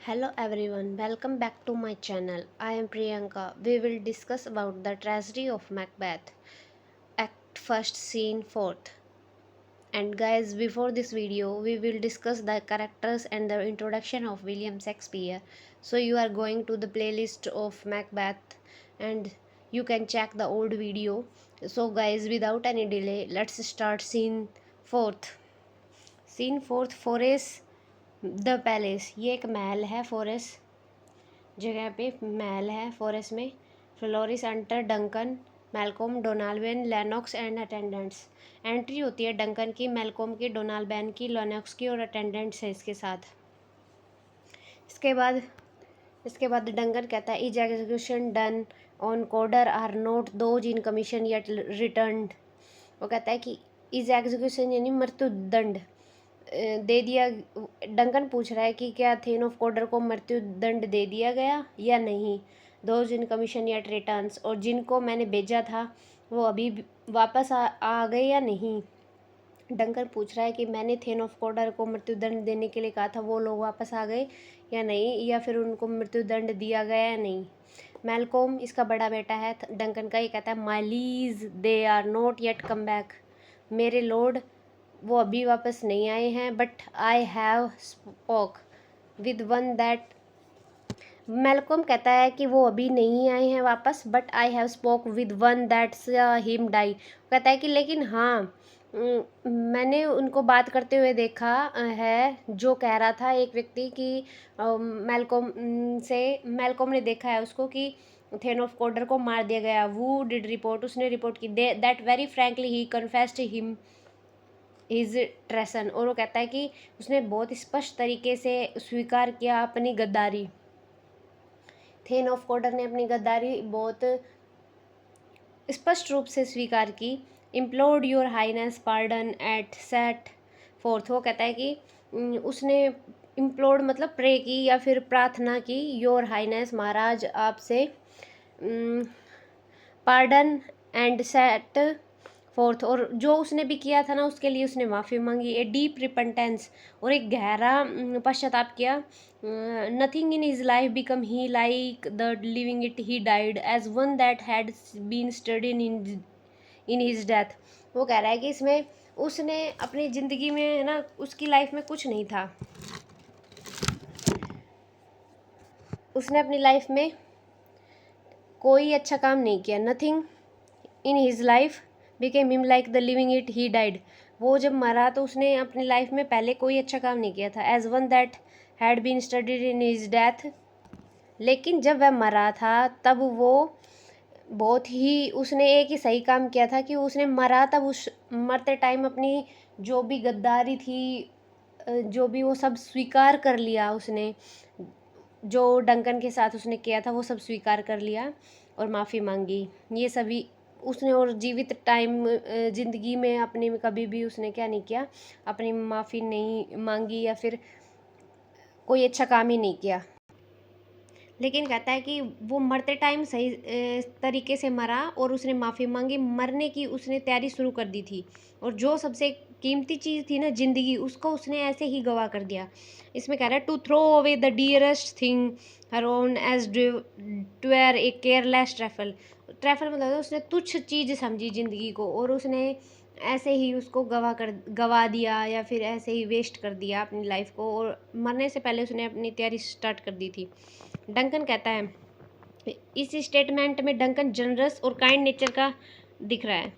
Hello everyone, welcome back to my channel. I am Priyanka. We will discuss about the tragedy of Macbeth, Act 1st, Scene 4th. And guys, before this video, we will discuss the characters and the introduction of William Shakespeare. So you are going to the playlist of Macbeth and you can check the old video. So guys, without any delay, let's start Scene 4th. Scene 4th, Forest the palace. ये एक महल है forest जगह पे महल है forest में. Flourish enter Duncan Malcolm Donalbain Lennox and attendants. Entry होती है Duncan की, मैलकॉम की, डोनाल्डबेन की, लेनॉक्स की और अटेंडेंट्स है इसके साथ. इसके बाद डंकन कहता है is execution done on Cawdor are not those in commission yet returned. वो कहता है कि इज एग्जीक्यूशन यानी मृत्यु दंड दे दिया. डंकन पूछ रहा है कि क्या थेन ऑफ कोडर को मृत्यु दंड दे दिया गया या नहीं. दोज इन कमीशन या रिटर्न्स, और जिनको मैंने भेजा था वो अभी वापस आ गए या नहीं. डंकन पूछ रहा है कि मैंने थेन ऑफ कोडर को मृत्युदंड देने के लिए कहा था, वो लोग वापस आ गए या नहीं, या फिर उनको मृत्युदंड दिया गया या नहीं. मैलकॉम इसका बड़ा बेटा है डंकन का. ये कहता है my liege they are not yet come back. मेरे लॉर्ड वो अभी वापस नहीं आए हैं. But I have spoke with one that. Malcolm कहता है कि वो अभी नहीं आए हैं वापस, but I have spoke with one that's him die. कहता है कि लेकिन हाँ, मैंने उनको बात करते हुए देखा है, जो कह रहा था एक व्यक्ति कि मैलकॉम ने देखा है उसको कि थेन ऑफ कोडर को मार दिया गया. वो डिड रिपोर्ट, उसने रिपोर्ट की. That very frankly he confessed him his treason. और वो कहता है कि उसने बहुत स्पष्ट तरीके से स्वीकार किया अपनी गद्दारी. थेन ऑफ कोडर ने अपनी गद्दारी बहुत स्पष्ट रूप से स्वीकार की. Implored your highness pardon at set forth. वो कहता है कि उसने इम्प्लोर्ड मतलब प्रे की या फिर प्रार्थना की. योर हाइनेस महाराज आपसे, पार्डन एंड सेट फोर्थ, और जो उसने भी किया था ना उसके लिए उसने माफ़ी मांगी. ए डीप रिपेंटेंस, और एक गहरा पश्चाताप किया. Nothing in his life become he like the living it he died as one that had been studied in his death. वो कह रहा है कि इसमें उसने अपनी ज़िंदगी में ना, उसकी लाइफ में कुछ नहीं था. उसने अपनी लाइफ में कोई अच्छा काम नहीं किया. Nothing in his life became him like the living it he died. वो जब मरा तो उसने अपनी लाइफ में पहले कोई अच्छा काम नहीं किया था. As one that had been studied in his death. लेकिन जब वह मरा था तब वो बहुत ही, उसने एक ही सही काम किया था कि उसने मरा तब उस मरते टाइम अपनी जो भी गद्दारी थी, जो भी वो सब स्वीकार कर लिया. उसने जो डंकन के साथ उसने किया था वो सब स्वीकार कर लिया और माफ़ी मांगी. ये सभी उसने, और जीवित टाइम ज़िंदगी में अपने में कभी भी उसने क्या नहीं किया, अपनी माफ़ी नहीं मांगी या फिर कोई अच्छा काम ही नहीं किया. लेकिन कहता है कि वो मरते टाइम सही तरीके से मरा और उसने माफ़ी मांगी. मरने की उसने तैयारी शुरू कर दी थी, और जो सबसे कीमती चीज़ थी ना ज़िंदगी, उसको उसने ऐसे ही गवा कर दिया. इसमें कह रहा है to throw away the dearest thing her own as twere a careless trifle. Trifle मतलब उसने तुच्छ चीज़ समझी ज़िंदगी को, और उसने ऐसे ही उसको गवा दिया या फिर ऐसे ही वेस्ट कर दिया अपनी लाइफ को. और मरने से पहले उसने अपनी तैयारी स्टार्ट कर दी थी. डंकन कहता है, इस स्टेटमेंट में डंकन जनरस और काइंड नेचर का दिख रहा है.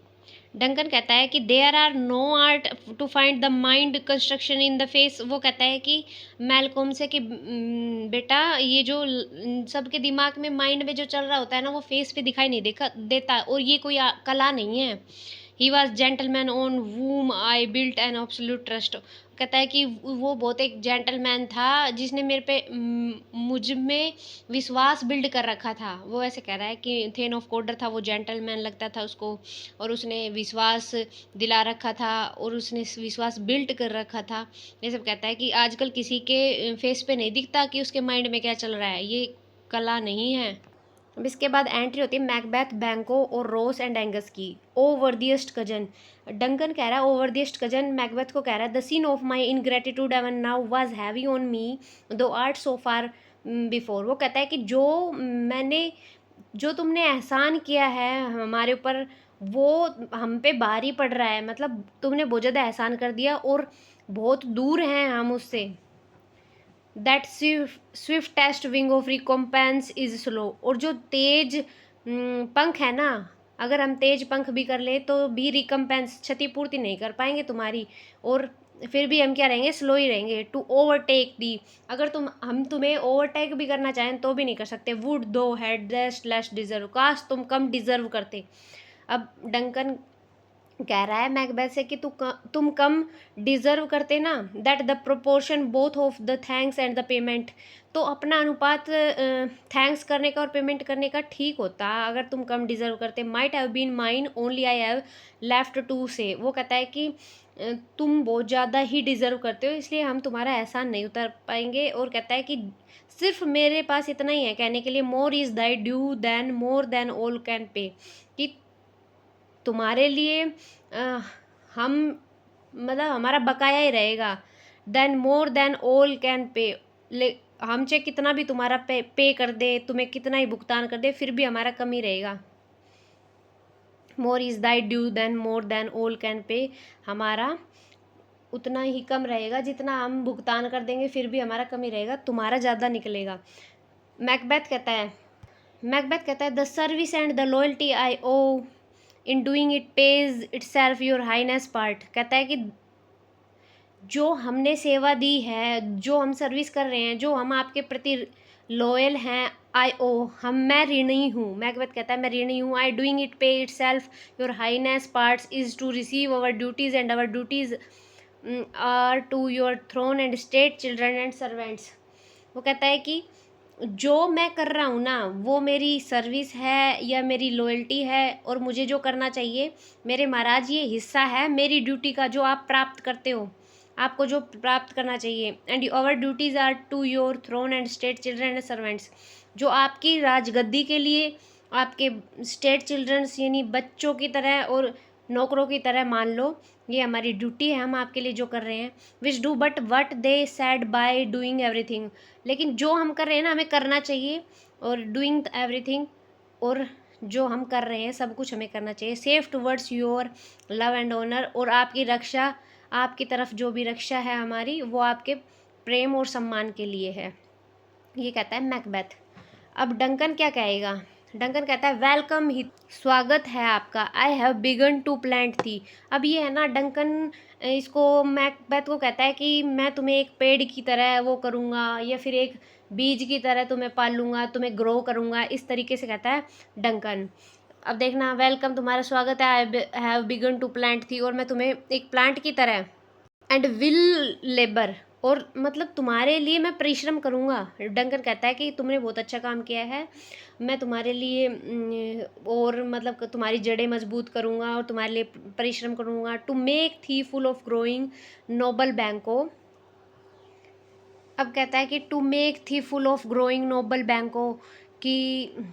डंकन कहता है कि there are no art to find the mind construction in the face. वो कहता है कि मैलकॉम से कि बेटा ये जो सबके दिमाग में माइंड में जो चल रहा होता है ना, वो फेस पे दिखाई नहीं देता, और ये कोई कला नहीं है. He was gentleman on whom I built an absolute trust. कहता है कि वो बहुत एक जेंटलमैन था जिसने मेरे पे मुझ में विश्वास बिल्ड कर रखा था. वो ऐसे कह रहा है कि थेन ऑफ कोडर था, वो जेंटलमैन लगता था उसको, और उसने विश्वास दिला रखा था और उसने विश्वास बिल्ड कर रखा था. ये सब कहता है कि आजकल किसी के फेस पे नहीं दिखता कि उसके माइंड में क्या चल रहा है. ये कला नहीं है. अब इसके बाद एंट्री होती है मैकबेथ, बैंको और रोस एंड एंगस की। ओ वर्दिएस्ट कजन, डंकन कह रहा है ओ वर्दिएस्ट कजन मैकबेथ को कह रहा है the sin of my ingratitude even now was heavy on me thou art so far before. वो कहता है कि जो तुमने एहसान किया है हमारे ऊपर वो हम पे भारी पड़ रहा है, मतलब तुमने बहुत ज़्यादा एहसान कर दिया और बहुत दूर हैं हम उससे। That swiftest wing of recompense is slow, और जो तेज पंख है ना, अगर हम तेज पंख भी कर ले तो भी रिकम्पेंस क्षतिपूर्ति नहीं कर पाएंगे तुम्हारी, और फिर भी हम क्या रहेंगे, स्लो ही रहेंगे। टू ओवरटेक दी, अगर हम तुम्हें ओवरटेक भी करना चाहें तो भी नहीं कर सकते। वुड दो हैड लेस डिजर्व, काश तुम कम डिजर्व करते। अब डंकन कह रहा है मैकबेथ से कि तुम कम डिजर्व करते ना, that the proportion both of the thanks and the payment, तो अपना अनुपात थैंक्स करने का और पेमेंट करने का ठीक होता अगर तुम कम डिजर्व करते। Might have been mine only I have left to say, वो कहता है कि तुम बहुत ज़्यादा ही डिजर्व करते हो इसलिए हम तुम्हारा एहसान नहीं उतार पाएंगे, और कहता है कि सिर्फ मेरे पास इतना ही है कहने के लिए, more is thy due than more than all can pay, कि तुम्हारे लिए हम मतलब हमारा बकाया ही रहेगा, than more than all can pay, हम चाहे कितना भी तुम्हारा पे कर दे, तुम्हें कितना ही भुगतान कर दे, फिर भी हमारा कम ही रहेगा। More is thy due than more than all can pay, हमारा उतना ही कम रहेगा जितना हम भुगतान कर देंगे, फिर भी हमारा कम ही रहेगा, तुम्हारा ज़्यादा निकलेगा। मैकबेथ कहता है the service and the loyalty I owe in doing it pays itself your highness part, कहता है कि जो हमने सेवा दी है, जो हम सर्विस कर रहे हैं, जो हम आपके प्रति लॉयल हैं, आई ओ मैं ऋणी हूँ। मैकबेथ कहता है मैं ऋणी हूँ। I doing it pay itself your highness parts is to receive our duties and our duties are to your throne and state children and servants. वो कहता है कि जो मैं कर रहा हूँ ना वो मेरी सर्विस है या मेरी लॉयल्टी है, और मुझे जो करना चाहिए मेरे महाराज ये हिस्सा है मेरी ड्यूटी का जो आप प्राप्त करते हो, आपको जो प्राप्त करना चाहिए। And our duties are to your throne and state children and servants, जो आपकी राजगद्दी के लिए आपके स्टेट चिल्ड्रंस यानी बच्चों की तरह और नौकरों की तरह मान लो, ये हमारी ड्यूटी है, हम आपके लिए जो कर रहे हैं। Which do but what they said by doing everything, लेकिन जो हम कर रहे हैं ना हमें करना चाहिए, और डूइंग एवरीथिंग, और जो हम कर रहे हैं सब कुछ हमें करना चाहिए। Safe towards your love and honour, और आपकी रक्षा, आपकी तरफ जो भी रक्षा है हमारी वो आपके प्रेम और सम्मान के लिए है, ये कहता है मैकबेथ। अब डंकन क्या कहेगा, डंकन कहता है वेलकम ही, स्वागत है आपका। I have begun to plant thee, अब ये है ना डंकन इसको मैकबेथ को कहता है कि मैं तुम्हें एक पेड़ की तरह वो करूँगा, या फिर एक बीज की तरह तुम्हें पालूंगा, तुम्हें ग्रो करूँगा, इस तरीके से कहता है डंकन। अब देखना, वेलकम तुम्हारा स्वागत है, I have begun to plant thee, और मैं तुम्हें एक प्लांट की तरह, एंड विल लेबर, और मतलब तुम्हारे लिए मैं परिश्रम करूँगा। डंकन कहता है कि तुमने बहुत अच्छा काम किया है, मैं तुम्हारे लिए और मतलब तुम्हारी जड़ें मजबूत करूँगा और तुम्हारे लिए परिश्रम करूँगा। टू मेक थी फुल ऑफ ग्रोइंग नोबल बैंको, अब कहता है कि टू मेक थी फुल ऑफ ग्रोइंग नोबल बैंको, कि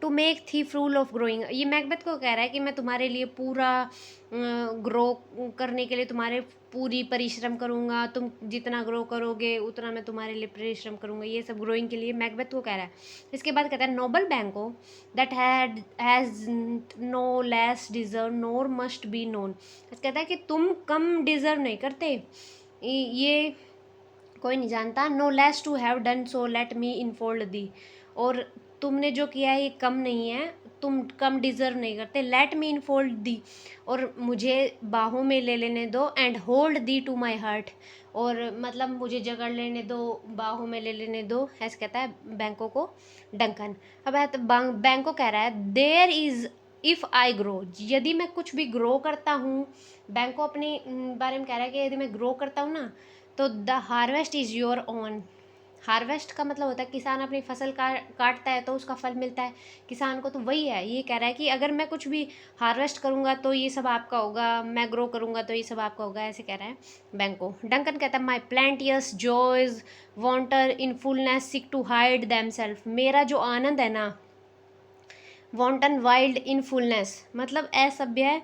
टू मेक थी फुल ऑफ ग्रोइंग, ये मैकबेथ को कह रहा है कि मैं तुम्हारे लिए पूरा ग्रो करने के लिए तुम्हारे पूरी परिश्रम करूँगा, तुम जितना ग्रो करोगे उतना मैं तुम्हारे लिए परिश्रम करूँगा, ये सब ग्रोइंग के लिए मैकबेथ को कह रहा है। इसके बाद कहता है noble Banquo that has no less deserve nor must be known, कहता है कि तुम कम डिजर्व नहीं करते, ये कोई नहीं जानता। No less to have done so let me infold thee, और तुमने जो किया है ये कम नहीं है, तुम कम डिजर्व नहीं करते। लेट मी इनफोल्ड दी, और मुझे बाहों में ले लेने दो। And hold thee to my heart, और मतलब मुझे जकड़ लेने दो, बाहों में ले लेने दो, ऐसे कहता है बैंको को डंकन। अब है तो बैंको कह रहा है there is if I grow, यदि मैं कुछ भी ग्रो करता हूँ, बैंको अपने बारे में कह रहा है कि यदि मैं ग्रो करता हूँ ना तो the harvest is your own. Harvest का मतलब होता है किसान अपनी फसल काटता है तो उसका फल मिलता है किसान को, तो वही है। ये कह रहा है कि अगर मैं कुछ भी हार्वेस्ट करूँगा तो ये सब आपका होगा, मैं ग्रो करूँगा तो ये सब आपका होगा, ऐसे कह रहा है बैंको। डंकन कहता है my plenteous joys wanton in fullness seek to hide themselves, मेरा जो आनंद है ना वॉन्टन वाइल्ड इन फुलनेस, मतलब असभ्य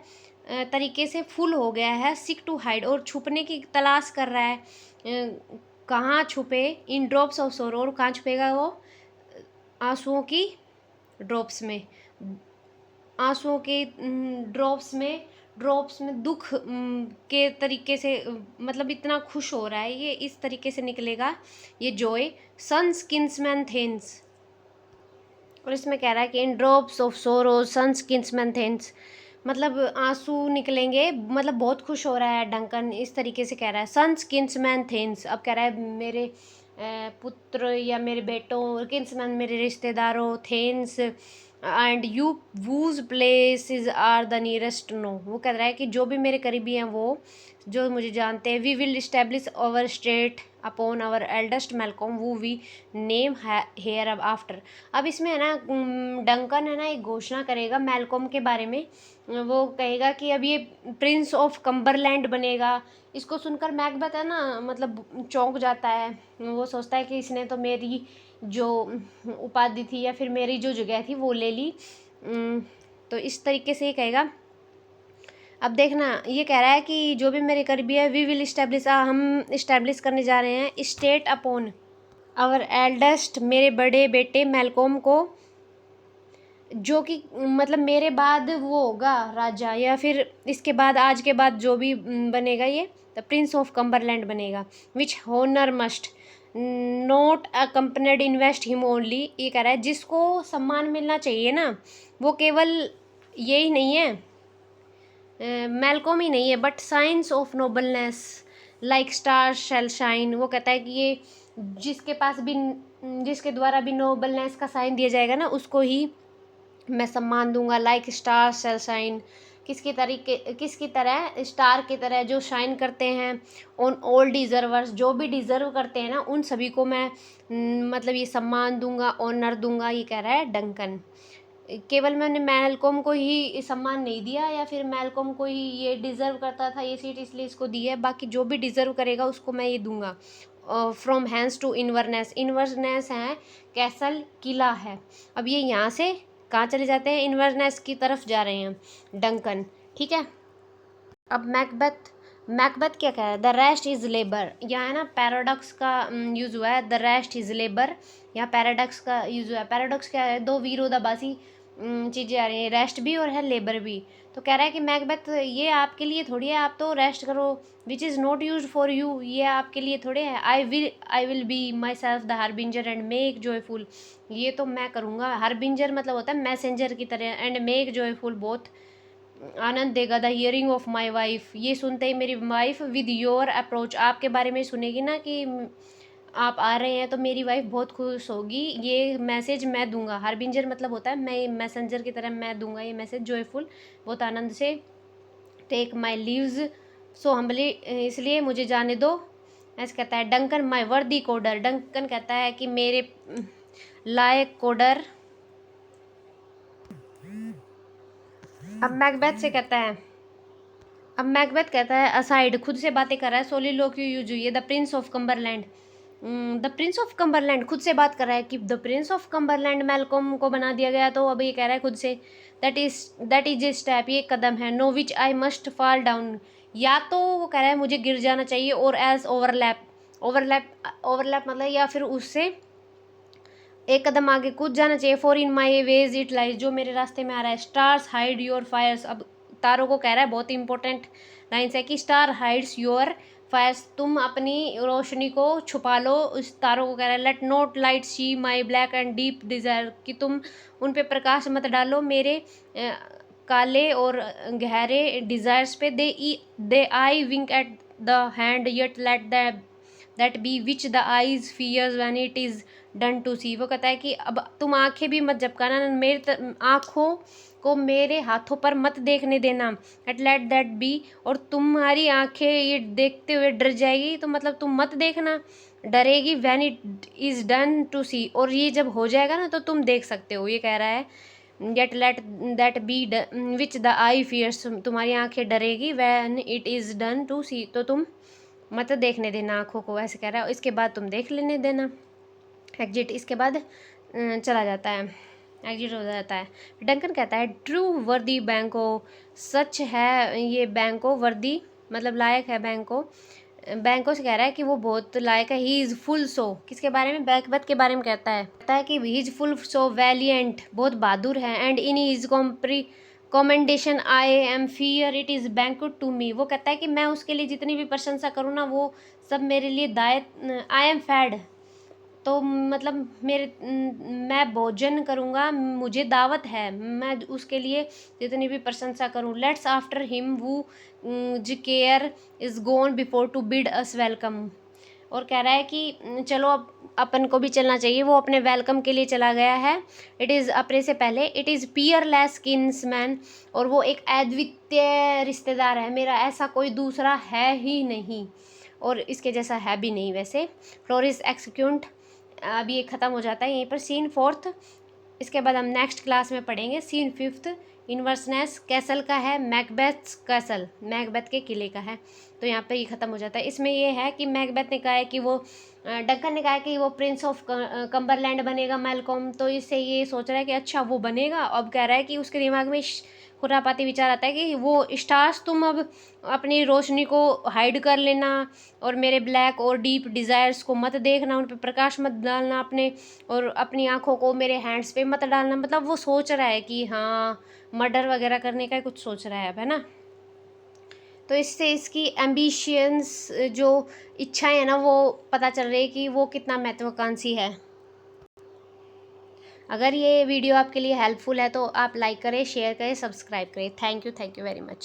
तरीके से फुल हो गया है। सिक टू हाइड, और छुपने की तलाश कर रहा है। कहाँ छुपे? इन ड्रॉप्स ऑफ सोरो, और कहाँ छुपेगा वो? आंसुओं की ड्रॉप्स में, आंसुओं के ड्रॉप्स में दुख के तरीके से, मतलब इतना खुश हो रहा है ये, इस तरीके से निकलेगा ये जॉय। सन्स किन्समैन थेन्स, और इसमें कह रहा है कि in drops of sorrow sons kinsmen thanes, मतलब आंसू निकलेंगे, मतलब बहुत खुश हो रहा है डंकन, इस तरीके से कह रहा है। सन्स किन्समैन थेन्स, अब कह रहा है मेरे पुत्र या मेरे बेटों, किन्समैन मेरे रिश्तेदारों, thanes and you whose places are the nearest know, वो कह रहा है कि जो भी मेरे करीबी हैं वो जो मुझे जानते हैं। We will establish our state upon our eldest Malcolm who we name hereafter. अब इसमें है ना डंकन है ना एक घोषणा करेगा मेलकॉम के बारे में। वो कहेगा कि अब ये प्रिंस ऑफ कम्बरलैंड बनेगा। इसको सुनकर मैकबेथ है ना मतलब चौंक जाता है। वो सोचता है कि इसने तो मेरी जो उपाधि थी या फिर मेरी जो जगह थी वो ले ली। तो इस तरीके से ये कहेगा। अब देखना ये कह रहा है कि जो भी मेरे करीबी है, वी विल इस्टेब्लिश, हम इस्टेब्लिश करने जा रहे हैं स्टेट अपॉन आवर एल्डेस्ट, मेरे बड़े बेटे मेलकॉम को, जो कि मतलब मेरे बाद वो होगा राजा, या फिर इसके बाद आज के बाद जो भी बनेगा ये द प्रिंस ऑफ कम्बरलैंड बनेगा। Which honour must not accompanied invest him only, ये कह रहा है जिसको सम्मान मिलना चाहिए ना वो केवल यही नहीं है, मेलकॉम ही नहीं है, but signs of nobleness like star shall shine. वो कहता है कि ये जिसके पास भी, जिसके द्वारा भी नोबलनेस का साइन दिया जाएगा ना उसको ही मैं सम्मान दूंगा। लाइक स्टार शेल शाइन, किसकी तरह? स्टार की तरह जो शाइन करते हैं। ऑन ऑल डिजर्वर्स, जो भी डिजर्व करते हैं ना उन सभी को मैं मतलब ये सम्मान दूंगा, ऑनर दूंगा, ये कह रहा है डंकन। केवल मैंने मेलकॉम को ही सम्मान नहीं दिया या फिर मेलकॉम को ही ये डिज़र्व करता था ये सीट इसलिए इसको दी है, बाकी जो भी डिज़र्व करेगा उसको मैं ये दूंगा। From hence two Inverness, Inverness है कैसल, किला है। अब ये यहाँ से कहाँ चले जाते हैं? इन्वर्नेस की तरफ जा रहे हैं डंकन, ठीक है। अब मैकबेथ क्या कह रहा है? द रेस्ट इज लेबर, यहाँ है ना पैराडॉक्स का यूज़ हुआ है। द रेस्ट इज लेबर, यहाँ पैराडॉक्स का यूज़ हुआ है। पैराडॉक्स क्या है? दो विरोधाभासी चीज़ें आ रही हैं, रेस्ट भी और है लेबर भी। तो कह रहा है कि मैकबेथ ये आपके लिए थोड़ी है, आप तो रेस्ट करो। Which is not use for you, ये आपके लिए थोड़े है। I will be my self the harbinger and make joyful, ये तो मैं करूँगा। हार्बिंजर मतलब होता है मैसेंजर की तरह, एंड मेक जॉयफुल बहुत आनंद देगा। The hearing of my wife, ये सुनते ही मेरी वाइफ विद योर अप्रोच, आपके बारे में सुनेगी ना कि आप आ रहे हैं तो मेरी वाइफ बहुत खुश होगी। ये मैसेज मैं दूंगा। हार्बिंजर मतलब होता है मैं मैसेंजर की तरह मैं दूंगा ये मैसेज जॉयफुल, बहुत आनंद से। Take my leaves so humbly, इसलिए मुझे जाने दो, ऐसे कहता है डंकन। माई वर्दी कोडर, डंकन कहता है कि मेरे लायक कोडर। अब मैकबेथ कहता है असाइड, खुद से बातें कर रहा है। सोलिलोक्यू यूज हुई है। The Prince of Cumberland, the Prince of Cumberland खुद से बात कर रहा है कि the Prince of Cumberland Malcolm को बना दिया गया, तो अब ये कह रहा है खुद say that is a step, ये कदम है। Know which I must fall down, या तो वो कह रहा है मुझे गिर जाना चाहिए, और एल्स ओवरलैप मतलब या फिर उससे एक कदम आगे कूद जाना चाहिए। For in my ways it lies, जो मेरे रास्ते में आ रहा है। स्टार्स हाइड योर फायर्स, अब तारों को कह रहा है, बहुत इंपॉर्टेंट लाइन्स है कि स्टार हाइड्स योर फायर्स, तुम अपनी रोशनी को छुपा लो। उस तारों को कह रहा है let not light see my black and deep desire, कि तुम उन पे प्रकाश मत डालो मेरे काले और गहरे डिज़ायर्स पे। The eye wink at the hand yet let that be which the eyes fears when it is done to see, वो कहता है कि अब तुम आंखें भी मत झपकाना, मेरे आँखों को मेरे हाथों पर मत देखने देना। एट लेट दैट बी, और तुम्हारी आंखें ये देखते हुए डर जाएगी, तो मतलब तुम मत देखना, डरेगी। When it is done to see, और ये जब हो जाएगा ना तो तुम देख सकते हो, ये कह रहा है। Yet let that be which the eye fears, तुम्हारी आंखें डरेगी। When it is done to see, तो तुम मत देखने देना आँखों को, ऐसे कह रहा है। इसके बाद तुम देख लेने देना। एग्जिट, इसके बाद चला जाता है। एग्जिट हो जाता है। डंकन कहता है ट्रू वर्दी बैंको, सच है ये बैंको, वर्दी मतलब लायक है बैंको। बैंको से कह रहा है कि वो बहुत लायक है। ही इज़ फुल सो, किसके बारे में? मैकबेथ के बारे में कहता है कि he is full so valiant, बहुत बहादुर है। And in his commendation I am fear it is banquet to me. वो कहता है कि मैं उसके लिए जितनी भी प्रशंसा करूँ ना, वो सब मेरे लिए दायत, आई एम फैड, तो मतलब मैं भोजन करूँगा, मुझे दावत है, मैं उसके लिए जितनी भी प्रशंसा करूँ। Let's after him whose care is gone before to bid us welcome. और कह रहा है कि चलो अब अपन को भी चलना चाहिए, वो अपने वेलकम के लिए चला गया है। इट इज़ अपने से पहले, इट इज़ पियरलेस किन्समैन, और वो एक अद्वितीय रिश्तेदार है मेरा, ऐसा कोई दूसरा है ही नहीं, और इसके जैसा है भी नहीं वैसे। फ्लोरिस एक्सिक्यूट, अभी ये ख़त्म हो जाता है यहीं पर। सीन फोर्थ, इसके बाद हम नेक्स्ट क्लास में पढ़ेंगे सीन फिफ्थ। इन्वर्सनेस कैसल का है, मैकबेथ कैसल, मैकबेथ के किले का है। तो यहाँ पर ये ख़त्म हो जाता है। इसमें ये है कि मैकबेथ ने कहा है कि वो डंकन ने कहा है कि वो प्रिंस ऑफ कम्बरलैंड बनेगा मैलकॉम, तो इससे ये सोच रहा है कि अच्छा वो बनेगा। अब कह रहा है कि उसके दिमाग में खुरापाती विचार आता है कि वो स्टार्स, तुम अब अपनी रोशनी को हाइड कर लेना, और मेरे ब्लैक और डीप डिज़ायर्स को मत देखना, उन पर प्रकाश मत डालना अपने, और अपनी आँखों को मेरे हैंड्स पे मत डालना। मतलब वो सोच रहा है कि हाँ, मर्डर वगैरह करने का कुछ सोच रहा है ना। तो इससे इसकी एम्बिशंस, जो इच्छाएं है ना, वो पता चल रही है कि वो कितना महत्वाकांक्षी है। अगर ये वीडियो आपके लिए हेल्पफुल है तो आप लाइक करें, शेयर करें, सब्सक्राइब करें। Thank you very much.